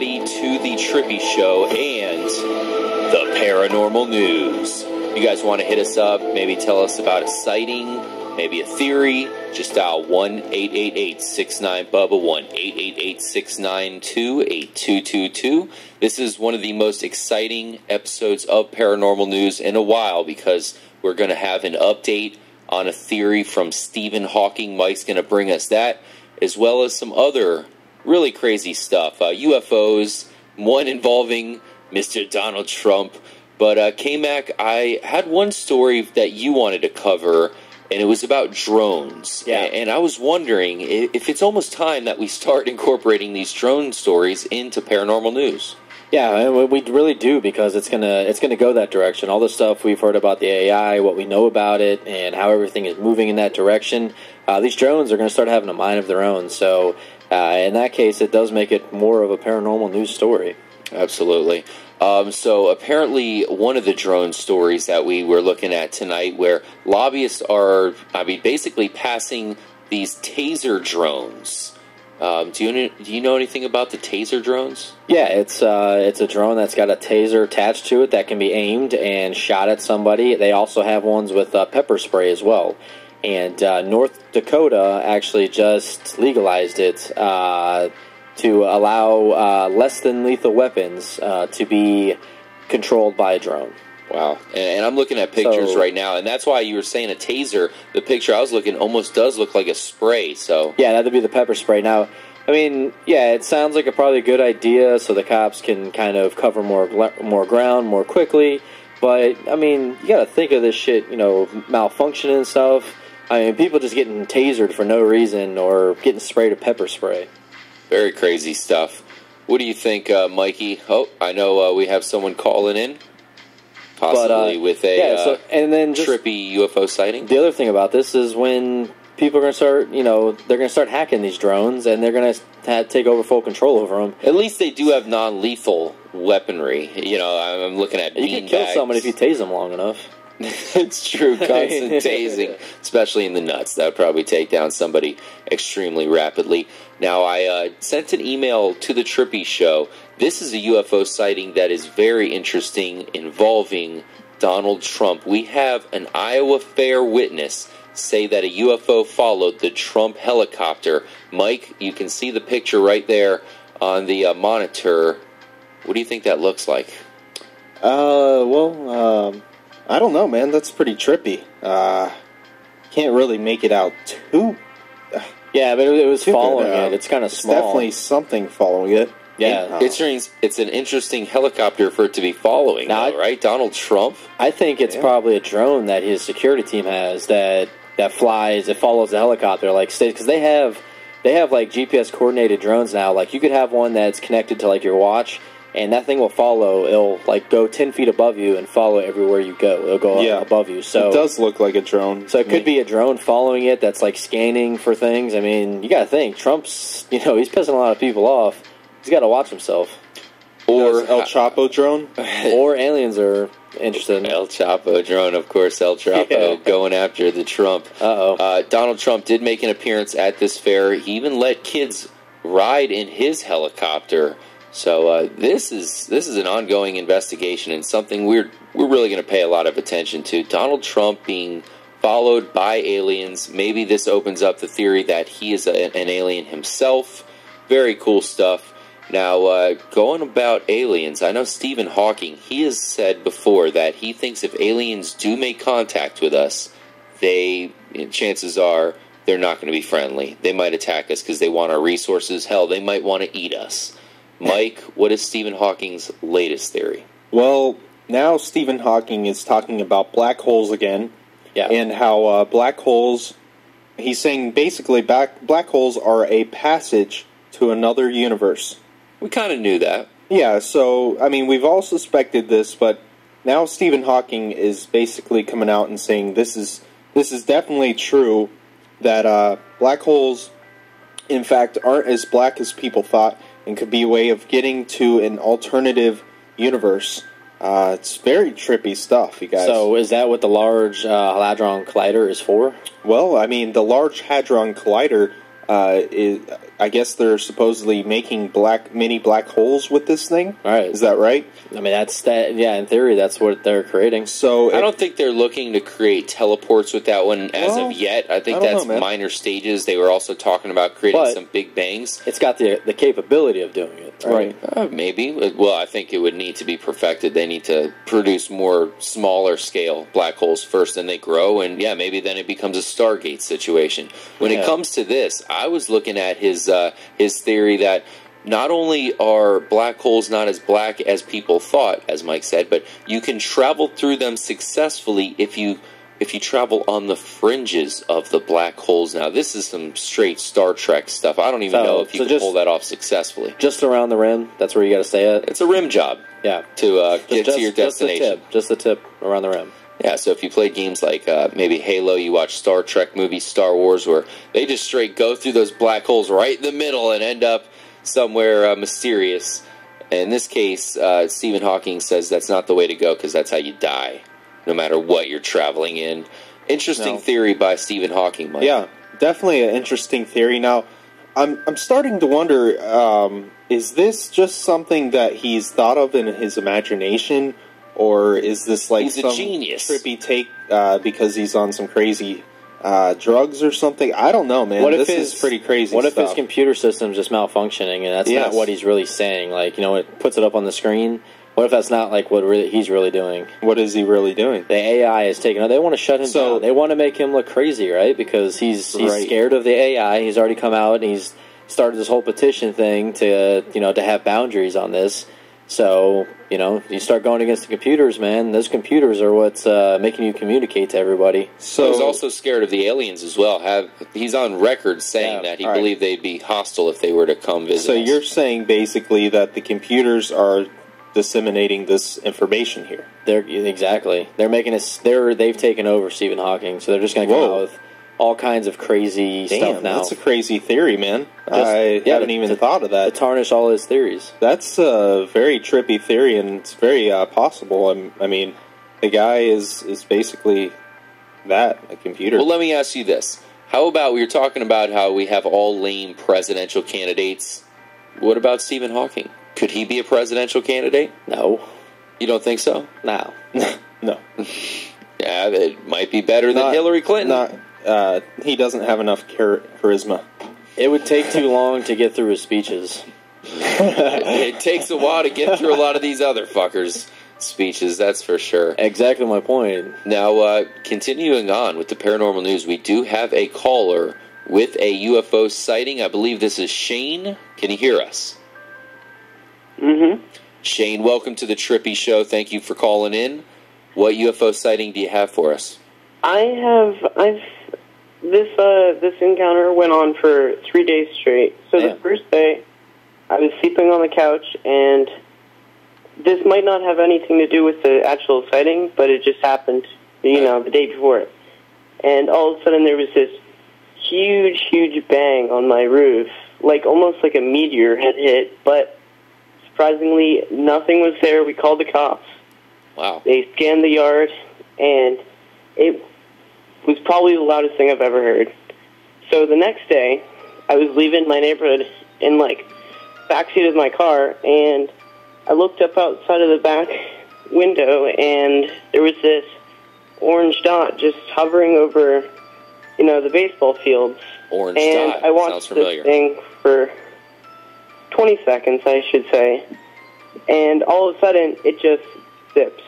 everybody, to the Trippy Show and the Paranormal News. You guys want to hit us up, maybe tell us about a sighting, maybe a theory, just dial 1-888-69-BUBBA, 1-888-692-8222. This is one of the most exciting episodes of Paranormal News in a while because we're going to have an update on a theory from Stephen Hawking. Mike's going to bring us that, as well as some other really crazy stuff. UFOs, one involving Mr. Donald Trump. But K-Mac, I had one story that you wanted to cover, and it was about drones. Yeah. And I was wondering if it's almost time that we start incorporating these drone stories into paranormal news. Yeah, we really do, because it's gonna go that direction. All the stuff we've heard about the AI, what we know about it, and how everything is moving in that direction. These drones are going to start having a mind of their own. So in that case, it does make it more of a paranormal news story. Absolutely. So apparently one of the drone stories that we were looking at tonight, where lobbyists are, basically passing these taser drones. Do you know anything about the taser drones? Yeah, it's a drone that's got a taser attached to it that can be aimed and shot at somebody. They also have ones with pepper spray as well. And North Dakota actually just legalized it to allow less than lethal weapons to be controlled by a drone. Wow. And I'm looking at pictures right now, and that's why you were saying a taser. The picture I was looking almost does look like a spray. So yeah, that'd be the pepper spray. Now, I mean, yeah, it sounds like probably a good idea, so the cops can kind of cover more ground more quickly. But I mean, you got to think of this shit, malfunctioning and stuff. I mean, people just getting tasered for no reason or getting sprayed with pepper spray. Very crazy stuff. What do you think, Mikey? Oh, I know we have someone calling in, possibly with a and then trippy UFO sighting. The other thing about this is when people are going to start, they're going to start hacking these drones, and they're going to take over full control over them. At least they do have non-lethal weaponry. I'm looking at you can kill somebody if you tase them long enough. It's true, constant tasing, especially in the nuts. That would probably take down somebody extremely rapidly. Now, I sent an email to the Trippy Show. This is a UFO sighting that is very interesting, involving Donald Trump. We have an Iowa Fair witness say that a UFO followed the Trump helicopter. Mike, you can see the picture right there on the monitor. What do you think that looks like? I don't know, man. That's pretty trippy. Can't really make it out too. Yeah, but it was following it. It's kind of small. It's definitely something following it. Yeah. It's an interesting helicopter for it to be following, right? Donald Trump? I think it's probably a drone that his security team has that flies, it follows the helicopter, because they have like GPS coordinated drones now. Like, you could have one that's connected to like your watch, and that thing will follow. It'll go 10 feet above you and follow everywhere you go. It'll go above you. So it does look like a drone. So it could be a drone following it that's like scanning for things. I mean, you got to think Trump's. He's pissing a lot of people off. He's got to watch himself. Or El Chapo drone, or aliens are interested in El Chapo drone, of course. El Chapo going after the Trump. Donald Trump did make an appearance at this fair. He even let kids ride in his helicopter. So this is an ongoing investigation, and something we're really going to pay a lot of attention to. Donald Trump being followed by aliens. Maybe this opens up the theory that he is an alien himself. Very cool stuff. Now, going about aliens, I know Stephen Hawking, he has said before that he thinks if aliens do make contact with us, chances are they're not going to be friendly. They might attack us because they want our resources. Hell, they might want to eat us. Mike, what is Stephen Hawking's latest theory? Well, now Stephen Hawking is talking about black holes again, and how black holes, he's saying basically black holes are a passage to another universe. We kind of knew that. Yeah, so, I mean, we've all suspected this, but now Stephen Hawking is basically coming out and saying this is definitely true, that black holes, in fact, aren't as black as people thought, and could be a way of getting to an alternative universe. It's very trippy stuff, you guys. So is that what the Large Hadron Collider is for? Well, I mean, the Large Hadron Collider I guess they're supposedly making mini black holes with this thing. All right. Is that right? I mean, that's that. Yeah, in theory, that's what they're creating. So I don't think they're looking to create teleports with that one as of yet. I think that's minor stages. They were also talking about creating some big bangs. It's got the capability of doing it, right? Maybe. Well, I think it would need to be perfected. They need to produce more smaller scale black holes first, and they grow, and maybe then it becomes a Stargate situation. When it comes to this, I was looking at his theory that not only are black holes not as black as people thought, as Mike said, but you can travel through them successfully if you travel on the fringes of the black holes. Now, this is some straight Star Trek stuff. I don't even know if you can pull that off successfully. Just around the rim, that's where you got to stay at? It's a rim job. Yeah. To get to your destination. Just the tip around the rim. Yeah, so if you play games like maybe Halo, you watch Star Trek movies, Star Wars, where they just straight go through those black holes right in the middle and end up somewhere mysterious. In this case, Stephen Hawking says that's not the way to go because that's how you die, no matter what you're traveling in. Interesting theory by Stephen Hawking, Mike. Yeah, definitely an interesting theory. Now, I'm starting to wonder, is this just something that he's thought of in his imagination? Or is this like he's some a genius. Trippy take because he's on some crazy drugs or something? I don't know, man. This is pretty crazy. What if his computer system's just malfunctioning and that's not what he's really saying? Like, it puts it up on the screen. What if that's not like what he's really doing? What is he really doing? The AI is taking. They want to shut him down. They want to make him look crazy, right? Because he's scared of the AI. He's already come out and he's started this whole petition thing to to have boundaries on this. So, you start going against the computers, man. Those computers are what's making you communicate to everybody. So he's also scared of the aliens as well. He's on record saying that he believed they'd be hostile if they were to come visit So us. you're saying basically that the computers are disseminating this information here. Exactly. They're making us. They've taken over Stephen Hawking, so they're just going to come out with all kinds of crazy stuff now. That's a crazy theory, man. I haven't even thought of that. To tarnish all his theories. That's a very trippy theory, and it's very possible. I mean, the guy is basically a computer. Well, let me ask you this. How about, we were talking about how we have all lame presidential candidates. What about Stephen Hawking? Could he be a presidential candidate? No. You don't think so? No. No. Yeah, it might be better than Hillary Clinton. He doesn't have enough charisma. It would take too long to get through his speeches. It takes a while to get through a lot of these other fuckers' speeches, that's for sure. Exactly my point. Now, continuing on with the paranormal news, we do have a caller with a UFO sighting. I believe this is Shane. Can you hear us? Mm-hmm. Shane, welcome to the Trippy Show. Thank you for calling in. What UFO sighting do you have for us? This encounter went on for 3 days straight. So the first day, I was sleeping on the couch, and this might not have anything to do with the actual sighting, but it just happened, the day before. And all of a sudden, there was this huge, huge bang on my roof, like almost like a meteor had hit, but surprisingly, nothing was there. We called the cops. Wow. They scanned the yard, and it was probably the loudest thing I've ever heard. So the next day, I was leaving my neighborhood in, backseat of my car, and I looked up outside of the back window, and there was this orange dot just hovering over, the baseball fields. Orange and dot. I watched Sounds familiar. this thing for 20 seconds, I should say, and all of a sudden, it just zips.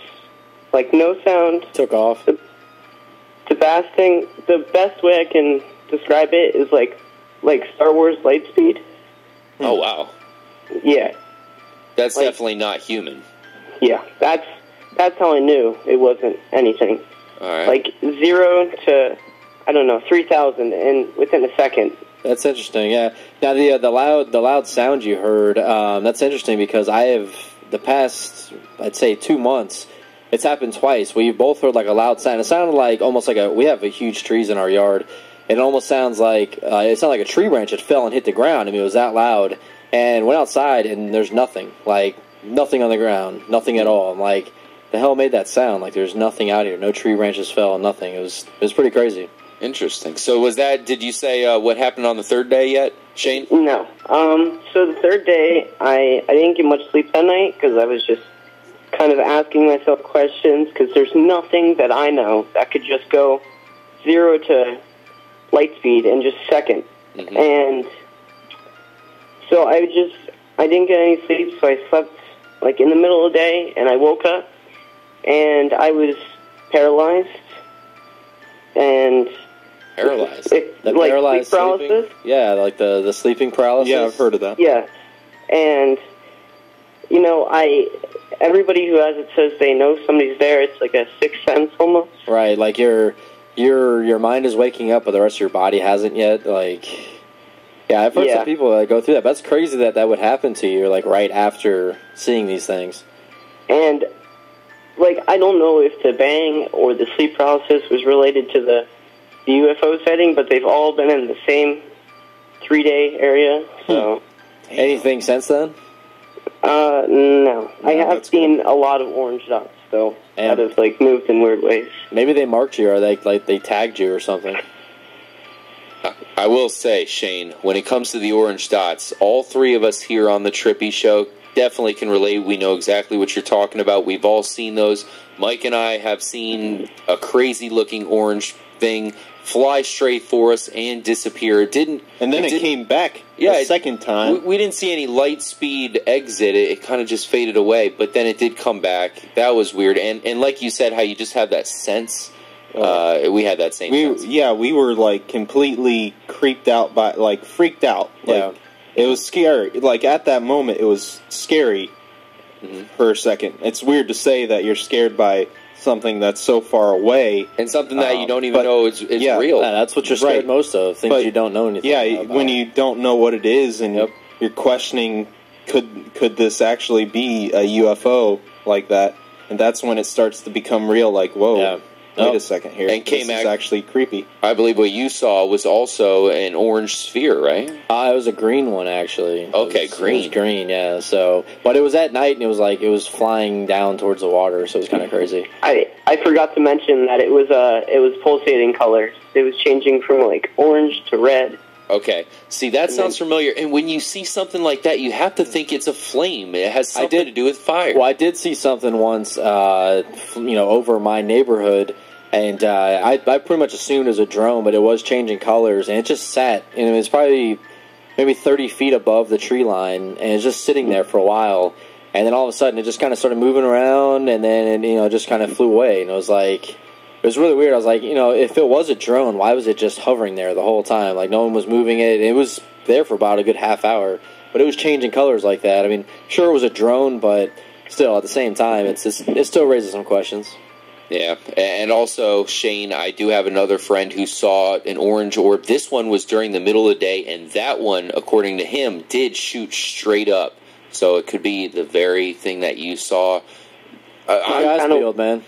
No sound. Took off. The best way I can describe it is like Star Wars light speed. Oh, wow. Yeah. That's definitely not human. Yeah, that's how I knew it wasn't anything. All right. 0 to, 3,000 within a second. That's interesting, yeah. Now, the loud sound you heard, that's interesting because I have, the past, I'd say 2 months, it's happened twice. We both heard a loud sound. It sounded almost like we have huge trees in our yard. It almost sounds like, it sounded like a tree branch that fell and hit the ground. I mean, it was that loud. And went outside, and there's nothing. Nothing on the ground. Nothing at all. I'm like, the hell made that sound? There's nothing out here. No tree branches fell, nothing. It was pretty crazy. Interesting. So was that, did you say what happened on the third day yet, Shane? No. So the third day, I didn't get much sleep that night because I was just kind of asking myself questions because there's nothing that I know that could just go 0 to light speed in just a second. Mm-hmm. And so I didn't get any sleep, so I slept like in the middle of the day, and I woke up, and I was paralyzed, and Paralyzed? The like paralyzed sleep paralysis. sleeping? Yeah, like the sleeping paralysis. Yeah, I've heard of that. Yeah, and you know, everybody who has it says they know somebody's there. It's like a sixth sense almost. Right, like your mind is waking up, but the rest of your body hasn't yet. Like, yeah, I've heard some people that go through that. But that's crazy that would happen to you, like right after seeing these things. And like, I don't know if the bang or the sleep paralysis was related to the UFO sighting, but they've all been in the same 3-day area. So, anything since then? No. I have seen a lot of orange dots, though, that have like moved in weird ways. Maybe they marked you, or they tagged you or something. I will say, Shane, when it comes to the orange dots, all three of us here on the Trippy Show definitely can relate. We know exactly what you're talking about. We've all seen those. Mike and I have seen a crazy-looking orange thing fly straight for us and disappear. It came back a second time. We didn't see any light speed exit. It kind of just faded away, but then it did come back. That was weird. And like you said, how you just have that sense. We had that same sense. Yeah, we were like completely freaked out. Like, it was scary. Like, at that moment, it was scary for a second. It's weird to say that you're scared by something that's so far away. And something that you don't even know is real. Yeah, that's what you're scared most of, things you don't know anything about. When you don't know what it is and you're questioning, could this actually be a UFO like that? And that's when it starts to become real, like, whoa. Wait a second here. And this is actually creepy. I believe what you saw was also an orange sphere, right? It was a green one, actually. Okay, green. It was green, yeah. So, but it was at night, and it was flying down towards the water, so it was kind of crazy. I forgot to mention that it was pulsating colors. It was changing from like orange to red. Okay. See, that sounds familiar. And when you see something like that, you have to think it's a flame. It has something to do with fire. Well, I did see something once, over my neighborhood, and I pretty much assumed it was a drone, but it was changing colors, and it just sat, and it was probably maybe 30 feet above the tree line, and it was just sitting there for a while, and then all of a sudden it just kind of started moving around, and then it just kind of flew away, and it was like... It was really weird. I was like, if it was a drone, why was it just hovering there the whole time? Like, no one was moving it. It was there for about a good half hour, but it was changing colors like that. I mean, sure, it was a drone, but still, at the same time, it still raises some questions. Yeah, and also, Shane, I do have another friend who saw an orange orb. This one was during the middle of the day, and that one, according to him, did shoot straight up. So it could be the very thing that you saw. Man.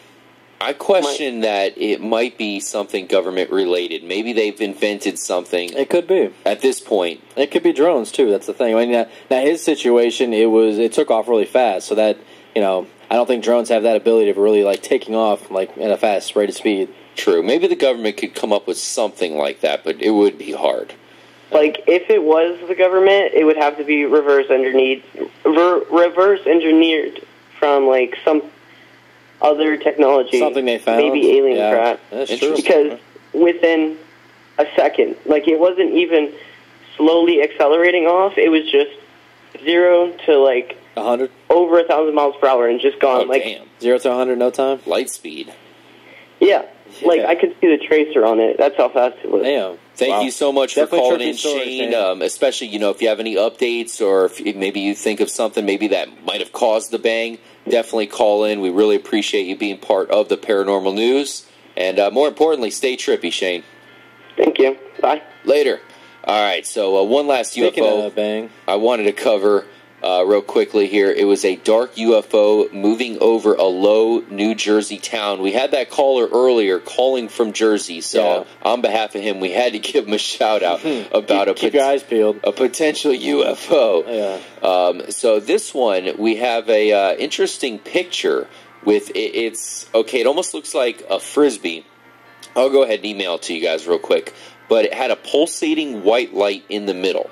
I question that it might be something government-related. Maybe they've invented something. It could be. At this point. It could be drones, too. That's the thing. I mean, now his situation, it took off really fast. So that, I don't think drones have that ability of really, like, taking off, like, at a fast rate of speed. True. Maybe the government could come up with something like that, but it would be hard. Like, if it was the government, it would have to be reverse engineered from, like, some other technology, something they found, maybe alien crap. That's true. Because within a second, like, it wasn't even slowly accelerating off. It was just 0 to like 100, over 1,000 miles per hour, and just gone. Oh, damn. 0 to 100, no time. Light speed. Yeah. Like, I could see the tracer on it. That's how fast it was. Damn. Thank you so much for calling in, Shane. Especially, if you have any updates, or if maybe you think of something maybe that might have caused the bang, definitely call in. We really appreciate you being part of the paranormal news. And more importantly, stay trippy, Shane. Thank you. Bye. Later. All right, so one last UFO bang. I wanted to cover real quickly here. It was a dark UFO moving over a low New Jersey town. We had that caller earlier calling from Jersey, so on behalf of him, we had to give him a shout-out about keep your eyes peeled. A potential UFO. Yeah. So this one, we have a interesting picture with, it almost looks like a Frisbee, I'll go ahead and email it to you guys real quick. But it had a pulsating white light in the middle.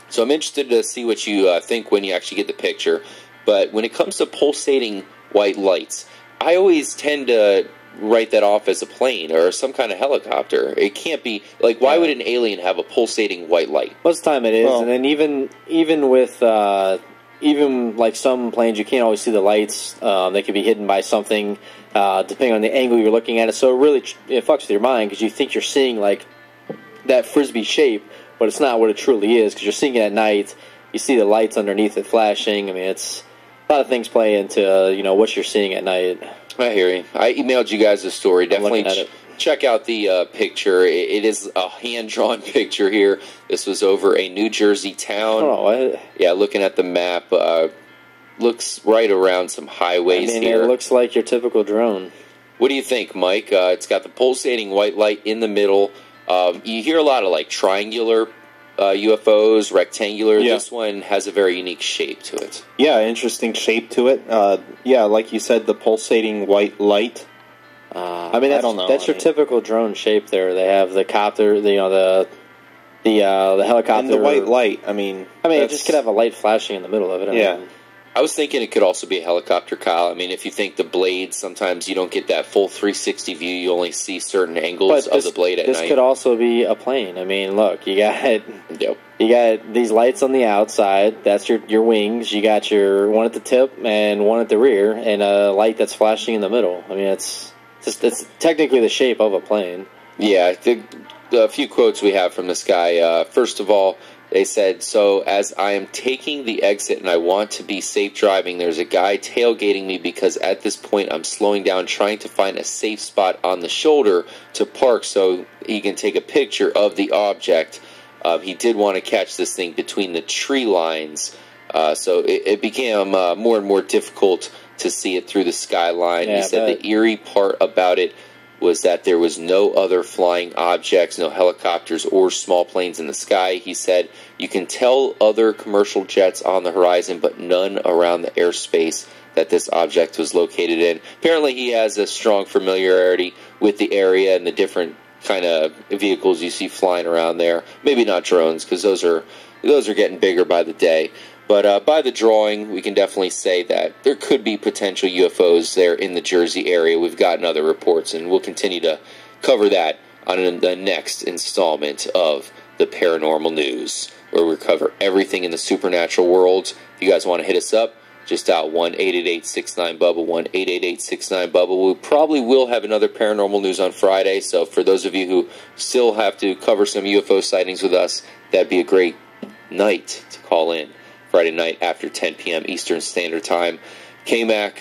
So I'm interested to see what you think when you actually get the picture. But when it comes to pulsating white lights, I always tend to write that off as a plane or some kind of helicopter. It can't be, like, why would an alien have a pulsating white light? Most of the time it is, and then even with even like some planes, you can't always see the lights. They could be hidden by something, depending on the angle you're looking at it. So it fucks with your mind because you think you're seeing like that frisbee shape, but it's not what it truly is because you're seeing it at night. You see the lights underneath it flashing. I mean, it's a lot of things play into what you're seeing at night. I hear you. I emailed you guys the story. Definitely check out the picture. It is a hand-drawn picture here. This was over a New Jersey town. Oh, yeah, looking at the map, looks right around some highways here. It looks like your typical drone. What do you think, Mike? It's got the pulsating white light in the middle. You hear a lot of like triangular UFOs, rectangular. Yeah. This one has a very unique shape to it. Yeah, interesting shape to it. Yeah, like you said, the pulsating white light. I don't know. That's your typical drone shape. There, they have the copter, the helicopter, and the white light. It just could have a light flashing in the middle of it. I was thinking it could also be a helicopter, Kyle. I mean, if you think the blade, sometimes you don't get that full 360 view. You only see certain angles of the blade at night. This could also be a plane. I mean, look, you got these lights on the outside. That's your wings. You got your one at the tip and one at the rear, and a light that's flashing in the middle. I mean, it's technically the shape of a plane. Yeah, the few quotes we have from this guy. First of all, they said, "So as I am taking the exit and I want to be safe driving, there's a guy tailgating me because at this point I'm slowing down trying to find a safe spot on the shoulder to park so he can take a picture of the object." He did want to catch this thing between the tree lines, so it became more and more difficult to see it through the skyline. Yeah, he said the eerie part about it was that there was no other flying objects, no helicopters or small planes in the sky. He said, you can tell other commercial jets on the horizon, but none around the airspace that this object was located in. Apparently he has a strong familiarity with the area and the different kind of vehicles you see flying around there. Maybe not drones, because those are getting bigger by the day. But by the drawing, we can definitely say that there could be potential UFOs there in the Jersey area. We've gotten other reports, and we'll continue to cover that on the next installment of the Paranormal News, where we cover everything in the supernatural world. If you guys want to hit us up, just dial 1-888-69-BUBBA, 1-888-69-BUBBA. We probably will have another Paranormal News on Friday, so for those of you who still have to cover some UFO sightings with us, that'd be a great night to call in. Friday night after 10 p.m. Eastern Standard Time. KMAC,